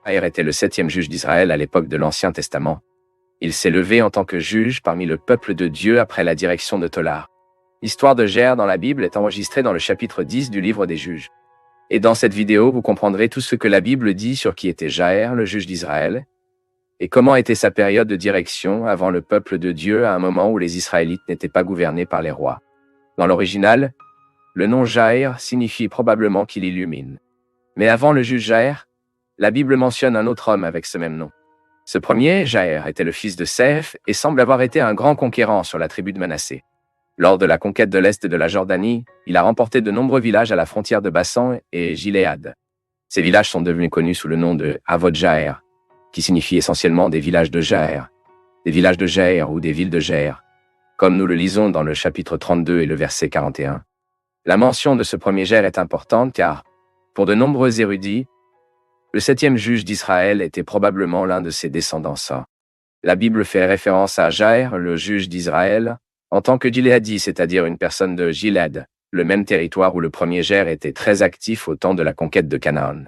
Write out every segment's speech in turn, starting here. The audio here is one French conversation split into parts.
Jaïr était le 7e juge d'Israël à l'époque de l'Ancien Testament. Il s'est levé en tant que juge parmi le peuple de Dieu après la direction de Tola. L'histoire de Jaïr dans la Bible est enregistrée dans le chapitre 10 du livre des Juges. Et dans cette vidéo, vous comprendrez tout ce que la Bible dit sur qui était Jaïr, le juge d'Israël, et comment était sa période de direction avant le peuple de Dieu à un moment où les Israélites n'étaient pas gouvernés par les rois. Dans l'original, le nom Jaïr signifie probablement qu'il illumine. Mais avant le juge Jaïr, la Bible mentionne un autre homme avec ce même nom. Ce premier, Jaïr, était le fils de Séph et semble avoir été un grand conquérant sur la tribu de Manassé. Lors de la conquête de l'Est de la Jordanie, il a remporté de nombreux villages à la frontière de Bassan et Giléad. Ces villages sont devenus connus sous le nom de Havot Jaïr, qui signifie essentiellement des villages de Jaïr ou des villes de Jaïr, comme nous le lisons dans le chapitre 32 et le verset 41. La mention de ce premier Jaïr est importante car, pour de nombreux érudits, le 7e juge d'Israël était probablement l'un de ses descendants saints. La Bible fait référence à Jaïr, le juge d'Israël, en tant que Giléadi, c'est-à-dire une personne de Gilead, le même territoire où le premier Jaïr était très actif au temps de la conquête de Canaan.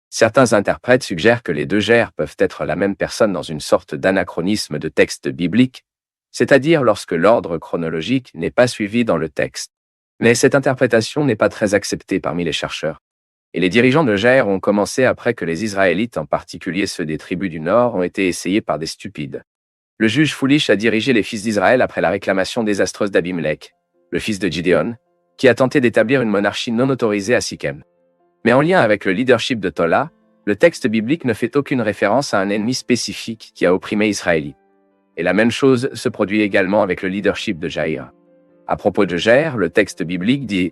Certains interprètes suggèrent que les deux Jaïrs peuvent être la même personne dans une sorte d'anachronisme de texte biblique, c'est-à-dire lorsque l'ordre chronologique n'est pas suivi dans le texte. Mais cette interprétation n'est pas très acceptée parmi les chercheurs. Et les dirigeants de Jaïr ont commencé après que les Israélites, en particulier ceux des tribus du Nord, ont été essayés par des stupides. Le juge Foulish a dirigé les fils d'Israël après la réclamation désastreuse d'Abimelech, le fils de Gideon, qui a tenté d'établir une monarchie non autorisée à Sichem. Mais en lien avec le leadership de Tola, le texte biblique ne fait aucune référence à un ennemi spécifique qui a opprimé Israël. Et la même chose se produit également avec le leadership de Jaïr. À propos de Jaïr, le texte biblique dit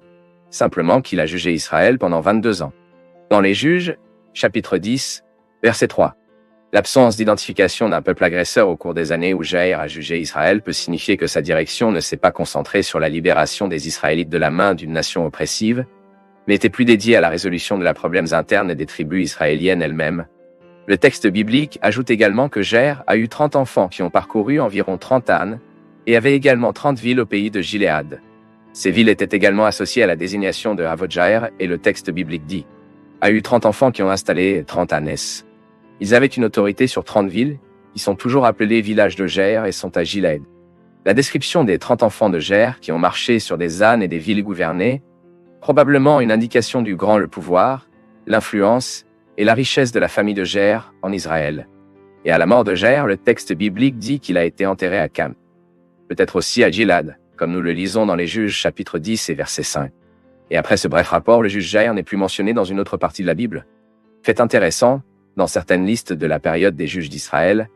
simplement qu'il a jugé Israël pendant 22 ans. Dans les Juges, chapitre 10, verset 3. L'absence d'identification d'un peuple agresseur au cours des années où Jaïr a jugé Israël peut signifier que sa direction ne s'est pas concentrée sur la libération des Israélites de la main d'une nation oppressive, mais était plus dédiée à la résolution de leurs problèmes internes et des tribus israéliennes elles-mêmes. Le texte biblique ajoute également que Jaïr a eu 30 enfants qui ont parcouru environ 30 ânes et avait également 30 villes au pays de Giléad. Ces villes étaient également associées à la désignation de Havot Jaïr et le texte biblique dit a eu 30 enfants qui ont installé 30 ânes. Ils avaient une autorité sur 30 villes, qui sont toujours appelées villages de Jaïr et sont à Gilead. La description des 30 enfants de Jaïr qui ont marché sur des ânes et des villes gouvernées, probablement une indication du grand le pouvoir, l'influence et la richesse de la famille de Jaïr en Israël. Et à la mort de Jaïr, le texte biblique dit qu'il a été enterré à Cam. Peut-être aussi à Gilead, comme nous le lisons dans les Juges chapitre 10 et verset 5. Et après ce bref rapport, le juge Jaïr n'est plus mentionné dans une autre partie de la Bible. Fait intéressant, dans certaines listes de la période des juges d'Israël,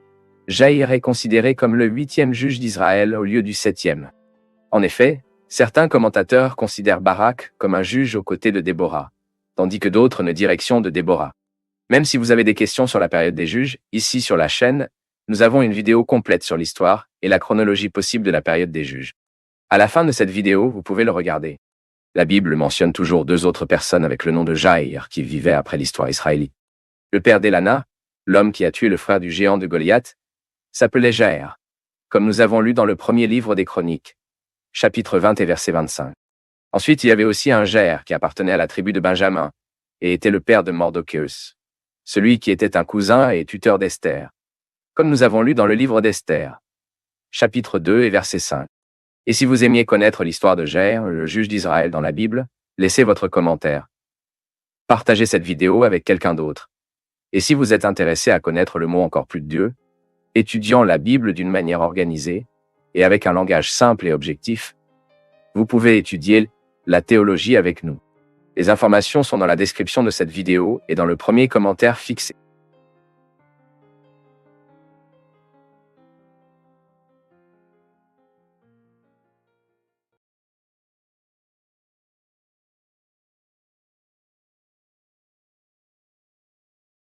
Jaïr est considéré comme le 8e juge d'Israël au lieu du 7e. En effet, certains commentateurs considèrent Barak comme un juge aux côtés de Déborah, tandis que d'autres une direction de Déborah. Même si vous avez des questions sur la période des juges, ici sur la chaîne, nous avons une vidéo complète sur l'histoire et la chronologie possible de la période des juges. À la fin de cette vidéo, vous pouvez le regarder. La Bible mentionne toujours 2 autres personnes avec le nom de Jaïr qui vivaient après l'histoire israélite. Le père d'Élana, l'homme qui a tué le frère du géant de Goliath, s'appelait Jaïr, comme nous avons lu dans le premier livre des Chroniques, chapitre 20 et verset 25. Ensuite, il y avait aussi un Jaïr qui appartenait à la tribu de Benjamin et était le père de Mordochéus, celui qui était un cousin et tuteur d'Esther, comme nous avons lu dans le livre d'Esther, chapitre 2 et verset 5. Et si vous aimiez connaître l'histoire de Jaïr, le juge d'Israël dans la Bible, laissez votre commentaire. Partagez cette vidéo avec quelqu'un d'autre. Et si vous êtes intéressé à connaître le mot encore plus de Dieu, étudiant la Bible d'une manière organisée et avec un langage simple et objectif, vous pouvez étudier la théologie avec nous. Les informations sont dans la description de cette vidéo et dans le premier commentaire fixé.